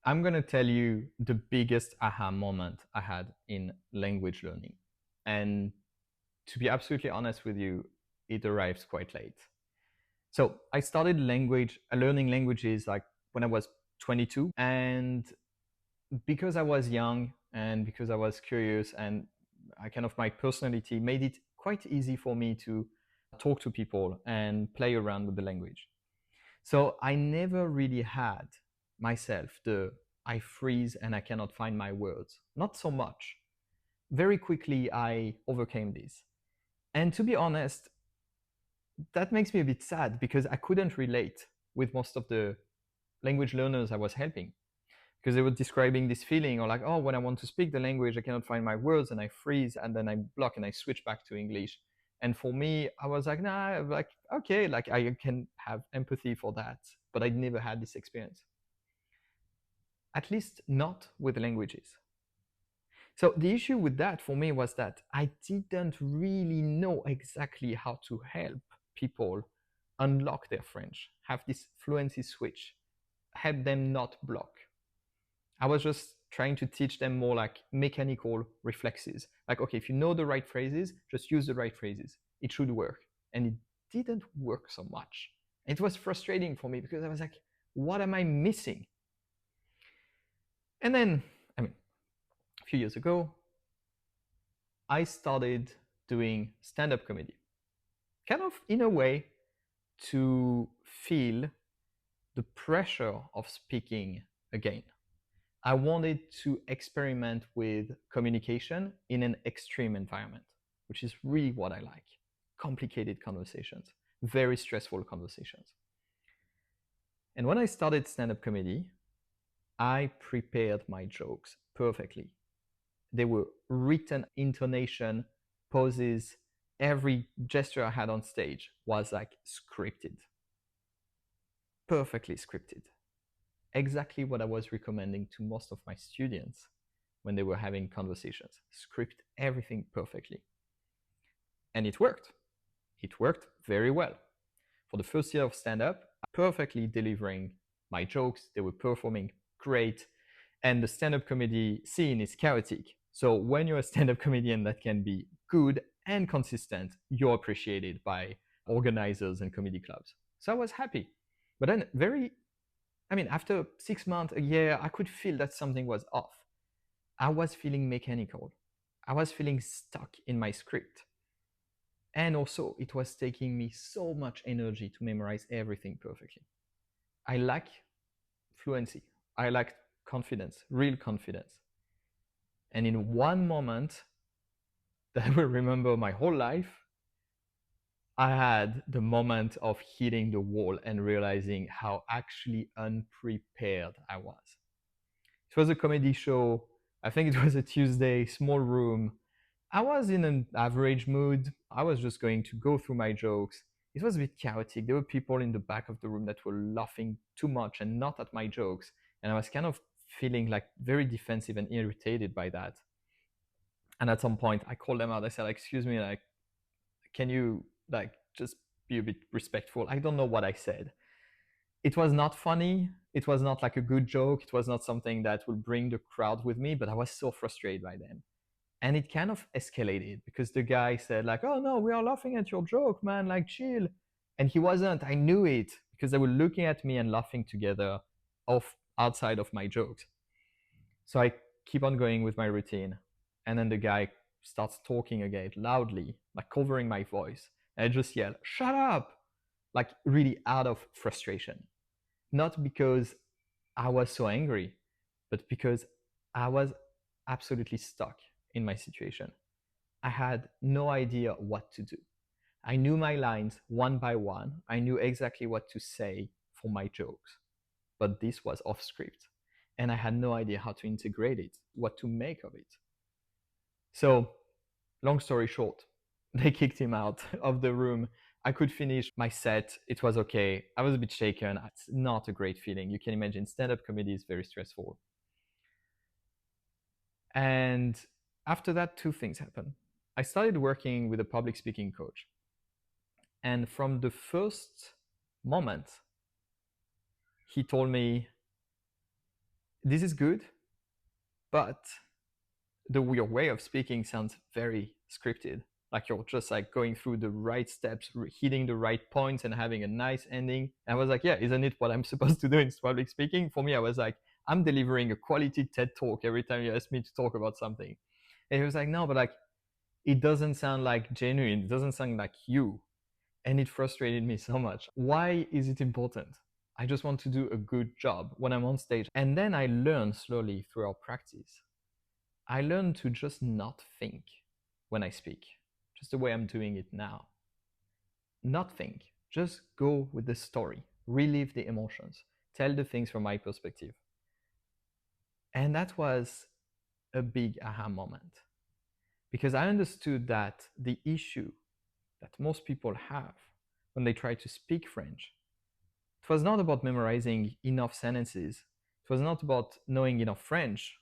I'm going to tell you the biggest aha moment I had in language learning. And to be absolutely honest with you, it arrives quite late. So I started learning languages like when I was 22. And because I was young and because I was curious and my personality made it quite easy for me to talk to people and play around with the language. So I never really had myself the I freeze and I cannot find my words. Not so much. Very quickly I overcame this. And to be honest, that makes me a bit sad because I couldn't relate with most of the language learners I was helping because they were describing this feeling or like, oh, when I want to speak the language, I cannot find my words and I freeze and then I block and I switch back to English. And for me, I was like, nah, like, okay, like I can have empathy for that, but I never had this experience. At least not with languages. So the issue with that for me was that I didn't really know exactly how to help people unlock their French, have this fluency switch, help them not block. I was just trying to teach them more like mechanical reflexes. Like, okay, if you know the right phrases, just use the right phrases. It should work. And it didn't work so much. It was frustrating for me because I was like, what am I missing? And then, a few years ago, I started doing stand up comedy, kind of in a way to feel the pressure of speaking again. I wanted to experiment with communication in an extreme environment, which is really what I like. Complicated conversations, very stressful conversations. And when I started stand up comedy, I prepared my jokes perfectly. They were written intonation, poses, every gesture I had on stage was like scripted, perfectly scripted. Exactly what I was recommending to most of my students when they were having conversations. Script everything perfectly. And it worked. It worked very well. For the first year of stand up, perfectly delivering my jokes. They were performing great. And the stand up comedy scene is chaotic. So when you're a stand up comedian that can be good and consistent, you're appreciated by organizers and comedy clubs. So I was happy. But then, after 6 months, a year, I could feel that something was off. I was feeling mechanical. I was feeling stuck in my script. And also, it was taking me so much energy to memorize everything perfectly. I lack fluency. I lack confidence, real confidence. And in one moment that I will remember my whole life, I had the moment of hitting the wall and realizing how actually unprepared I was. It was a comedy show. I think it was a Tuesday, small room. I was in an average mood. I was just going to go through my jokes. It was a bit chaotic. There were people in the back of the room that were laughing too much and not at my jokes. And I was kind of feeling like very defensive and irritated by that. And at some point, I called them out. I said, like, excuse me, like, can you like just be a bit respectful? I don't know what I said. It was not funny. It was not like a good joke. It was not something that would bring the crowd with me, but I was so frustrated by them. And it kind of escalated because the guy said like, oh no, we are laughing at your joke, man, like chill. And he wasn't. I knew it because they were looking at me and laughing together off outside of my jokes. So I keep on going with my routine. And then the guy starts talking again loudly, like covering my voice. And I just yell, shut up, like really out of frustration. Not because I was so angry, but because I was absolutely stuck in my situation. I had no idea what to do. I knew my lines one by one. I knew exactly what to say for my jokes, but this was off script. And I had no idea how to integrate it, what to make of it. So, long story short, they kicked him out of the room. I could finish my set. It was okay. I was a bit shaken. It's not a great feeling. You can imagine stand up comedy is very stressful. And after that, two things happened. I started working with a public speaking coach. And from the first moment, he told me, This is good, but your way of speaking sounds very scripted. Like you're just like going through the right steps, hitting the right points, and having a nice ending. And I was like, yeah, isn't it what I'm supposed to do in public speaking? For me, I was like, I'm delivering a quality TED talk every time you ask me to talk about something. And he was like, no, but like, it doesn't sound like genuine. It doesn't sound like you. And it frustrated me so much. Why is it important? I just want to do a good job when I'm on stage. And then I learned slowly through our practice. I learned to just not think when I speak, just the way I'm doing it now. Not think, just go with the story, relive the emotions, tell the things from my perspective. And that was a big aha moment because I understood that the issue that most people have when they try to speak French, it was not about memorizing enough sentences. It was not about knowing enough French.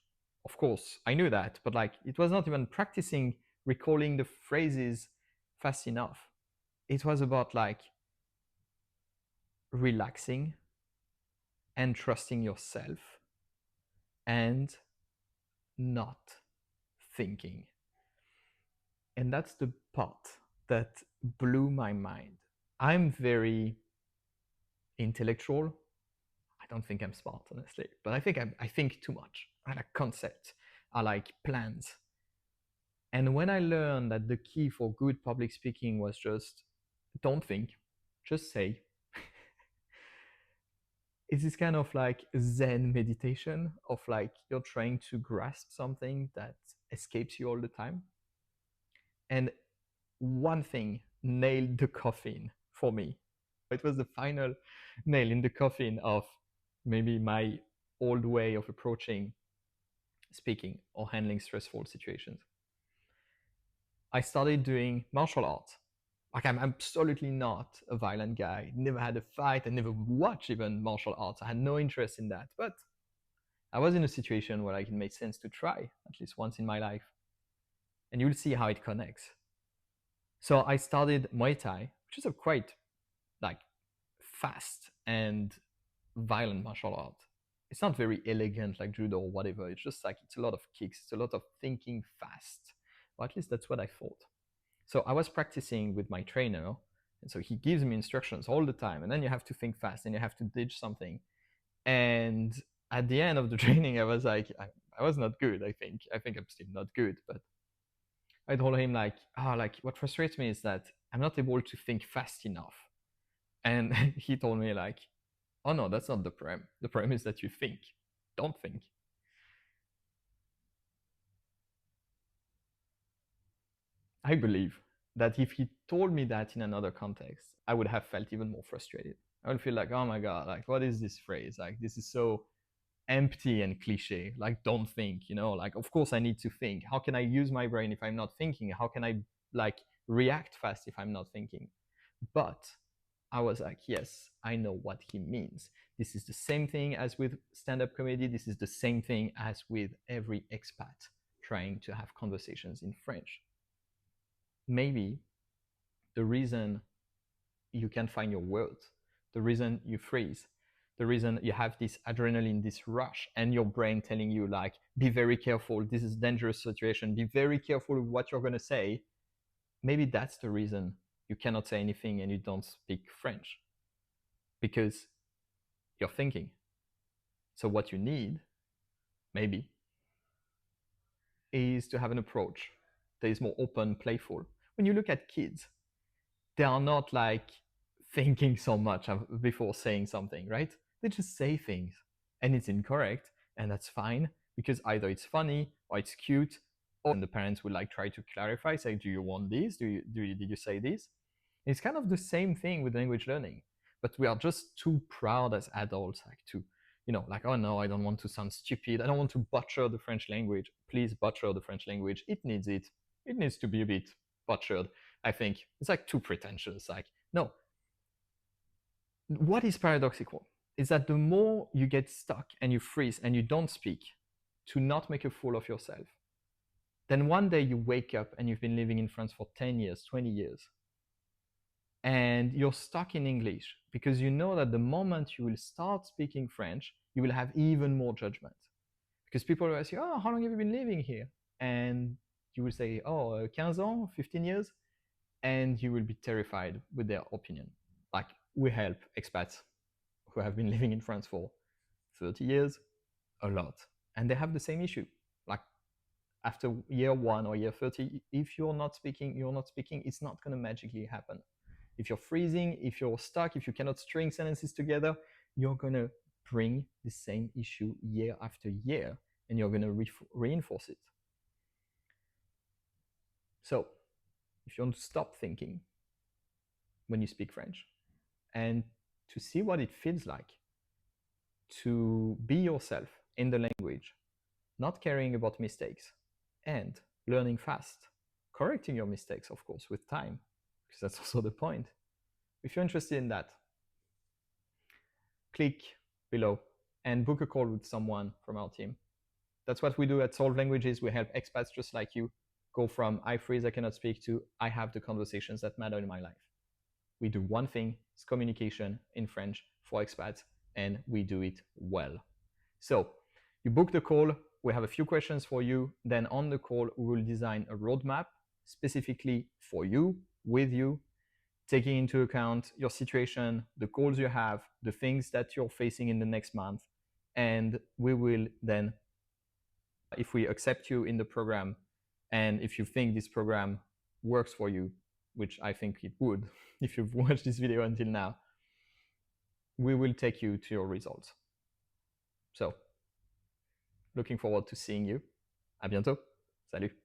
Of course, I knew that, but like it was not even practicing recalling the phrases fast enough. It was about like relaxing and trusting yourself and not thinking. And that's the part that blew my mind. I'm very intellectual. I don't think I'm smart, honestly, but I think too much. I like concepts. I like plans. And when I learned that the key for good public speaking was just don't think, just say, it's this kind of like Zen meditation of like you're trying to grasp something that escapes you all the time. And one thing nailed the coffin for me. It was the final nail in the coffin of maybe my old way of approaching speaking or handling stressful situations. I started doing martial arts. Like I'm absolutely not a violent guy. Never had a fight. I never watched even martial arts. I had no interest in that. But I was in a situation where like it made sense to try at least once in my life. And you'll see how it connects. So I started Muay Thai, which is a quite like fast and violent martial art. It's not very elegant like judo or whatever. It's just like it's a lot of kicks. It's a lot of thinking fast. Or at least that's what I thought. So I was practicing with my trainer, and so he gives me instructions all the time, and then you have to think fast, and you have to ditch something. And at the end of the training, I was like, I was not good. I think I'm still not good, but I told him like, like what frustrates me is that I'm not able to think fast enough. And he told me like, oh no, that's not the problem. The problem is that you think, don't think. I believe that if he told me that in another context, I would have felt even more frustrated. I would feel like, oh my God, like, what is this phrase? Like, this is so empty and cliche. Like, don't think, like, of course I need to think. How can I use my brain if I'm not thinking? How can I, like, react fast if I'm not thinking? But I was like, yes, I know what he means. This is the same thing as with stand up comedy. This is the same thing as with every expat trying to have conversations in French. Maybe the reason you can't find your words, the reason you freeze, the reason you have this adrenaline, this rush, and your brain telling you, like, be very careful, this is a dangerous situation, be very careful with what you're going to say. Maybe that's the reason you cannot say anything and you don't speak French, because you're thinking. So, what you need, maybe, is to have an approach that is more open, playful. When you look at kids, they are not like thinking so much before saying something, right? They just say things and it's incorrect, and that's fine because either it's funny or it's cute, or the parents will like try to clarify, say, do you want this? Did you say this? It's kind of the same thing with language learning, but we are just too proud as adults, like to, like, oh no, I don't want to sound stupid. I don't want to butcher the French language. Please butcher the French language. It needs it. It needs to be a bit butchered. I think it's like too pretentious. Like, no. What is paradoxical is that the more you get stuck and you freeze and you don't speak to not make a fool of yourself, then one day you wake up and you've been living in France for 10 years, 20 years, and you're stuck in English because you know that the moment you will start speaking French, you will have even more judgment. Because people will ask you, oh, how long have you been living here? And you will say, oh, 15 ans, 15 years. And you will be terrified with their opinion. Like, we help expats who have been living in France for 30 years a lot. And they have the same issue. Like, after year 1 or year 30, if you're not speaking, it's not going to magically happen. If you're freezing, if you're stuck, if you cannot string sentences together, you're going to bring the same issue year after year, and you're going to reinforce it. So if you want to stop thinking when you speak French and to see what it feels like to be yourself in the language, not caring about mistakes, and learning fast, correcting your mistakes, of course, with time, because that's also the point. If you're interested in that, click below and book a call with someone from our team. That's what we do at Solve Languages. We help expats just like you go from I freeze, I cannot speak, to I have the conversations that matter in my life. We do one thing, it's communication in French for expats, and we do it well. So you book the call, we have a few questions for you. Then on the call, we will design a roadmap specifically for you, with you, taking into account your situation, the goals you have, the things that you're facing in the next month. And we will then, if we accept you in the program, and if you think this program works for you, which I think it would, if you've watched this video until now, we will take you to your results. So, looking forward to seeing you. À bientôt. Salut.